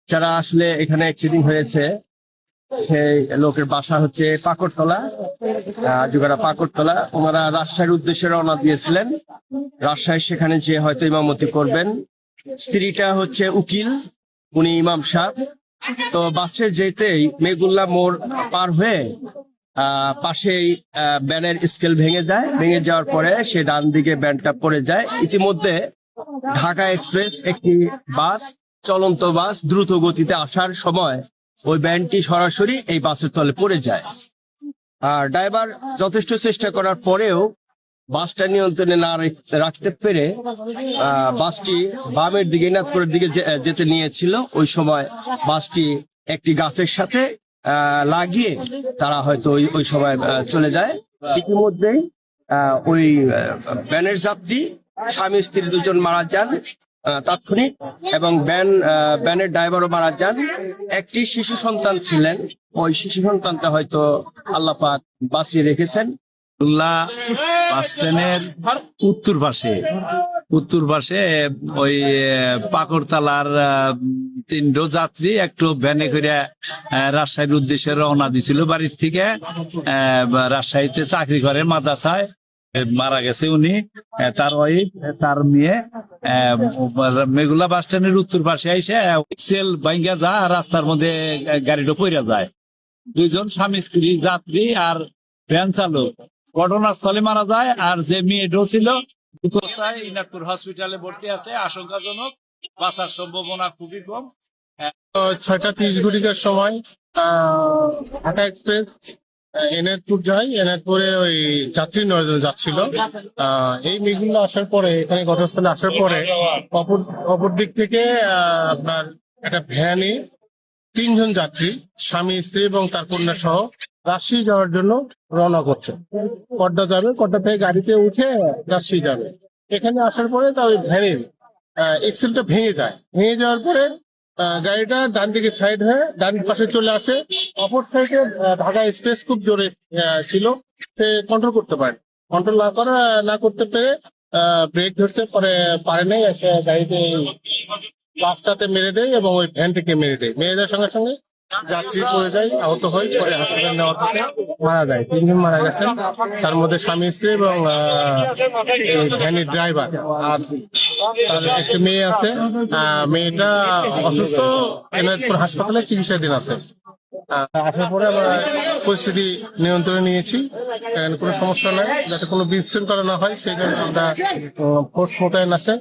যারা আসলে এখানে অ্যাক্সিডেন্ট হয়েছে সেই লোকের বাসা হচ্ছে পাকড়তলা, যুগাড়া পাকড়তলা। ওনারা রাজশাহীর উদ্দেশ্যে রওনা দিয়েছিলেন। রাজশাহী সেখানে যে হয়তো ইমামতি করবেন। স্ত্রীটা হচ্ছে উকিল, উনি ইমাম সাহেব। তো বাসে যেতেই মেঘুল্লা মোড় পার হয়ে পাশেই ব্যানের স্কেল ভেঙে যায়। ভেঙে যাওয়ার পরে সে ডান দিকে ব্যানটা পড়ে যায়। ইতিমধ্যে ঢাকা এক্সপ্রেস একটি বাস, চলন্ত বাস দ্রুত গতিতে আসার সময় ওই ব্যানটি সরাসরি এই বাসের তলে পড়ে যায়। আর ড্রাইভার যথেষ্ট চেষ্টা করার পরেও বাসটা নিয়ন্ত্রণে না রাখতে পেরে বাসটি বামের দিকে নাগপুরের দিকে যেতে নিয়েছিল। ওই সময় বাসটি একটি গাছের সাথে লাগিয়ে তারা হয়তো ওই সময় চলে যায়। ইতিমধ্যেই ওই ব্যানের যাত্রী স্বামী স্ত্রী দুজন মারা যান তাৎক্ষণিক, এবং ব্যানের ড্রাইভারও মারা যান। একটি শিশু সন্তান ছিলেন, ওই শিশু সন্তানটা হয়তো আল্লাহ পাক বাঁচিয়ে রেখেছেন। বাস স্ট্যান্ডের উত্তর পাশে ওই পাকড়তলার 3 যাত্রী একটু ভ্যানে করে রাজশাহীর উদ্দেশ্যে রওনা দিছিল বাড়ির থেকে। রাজশাহীতে চাকরি করে মাদ্রাসায়। মারা গেছে উনি, তার ওয়াইফ, তার মেয়ে। মেঘুলা বাস স্ট্যান্ডের উত্তর পাশে এসে সেল ভাঙ্গা যা রাস্তার মধ্যে গাড়িটা পইরা যায়। 2 জন স্বামী স্ত্রী যাত্রী আর ভ্যান চালক ঘটনাস্থলে মারা যায়। আর যে মেয়েটাও ছিল ইনাকপুর হসপিটালে ভর্তি আছে, আশঙ্কাজনক, বাঁচার সম্ভাবনা খুবই কম। 6:30 সময় ঢাকা এক্সপ্রেস এনায়তপুর যায়। এনায়তপুরে ওই যাত্রী 9 জন যাচ্ছিল। এই মেঘগুলো আসার পরে, এখানে ঘটনাস্থলে আসার পরে অপর দিক থেকে আপনার একটা ভ্যানে 3 জন যাত্রী, স্বামী স্ত্রী এবং তার কন্যা সহ রাজশাহী যাওয়ার জন্য রওনা করছে। কড্ডা যাবে, কড্ডা থেকে গাড়িতে উঠে রাজশাহী যাবে। এখানে আসার পরে তার ওই ভ্যানের এক্সেলটা ভেঙে যায়। ভেঙে যাওয়ার পরে গাড়িটা ডান দিকে সাইড হয়ে ডান পাশে চলে আসে। অপর সাইডে ঢাকা এক্সপ্রেস খুব জোরে ছিল, সে কন্ট্রোল করতে পারে। কন্ট্রোল না করতে পেরে ব্রেক ধরতে পারে নাই, একটা গাড়িতে বাসটাতে মেরে দেয় এবং ওই ভ্যানটিকে মেরে দেয়। মেরে দেওয়ার সঙ্গে সঙ্গে যাত্রী পড়ে যায়, আহত হয়, পরে হাসপাতালে নেওয়ার পথে মারা যায়। 3 জন মারা গেছেন, তার মধ্যে স্বামী স্ত্রী এবং ভ্যানের ড্রাইভার। আর তার একটা মেয়ে আছে, মেয়েটা অসুস্থ, এনায়তপুর হাসপাতালে চিকিৎসাধীন আছে। আসার পরে আমরা পরিস্থিতি নিয়ন্ত্রণে নিয়েছি, কোনো সমস্যা নাই, যাতে কোনো বিশৃঙ্খলা না হয় সেই জন্য আমরা ফোর্স মোতায়েন আছে।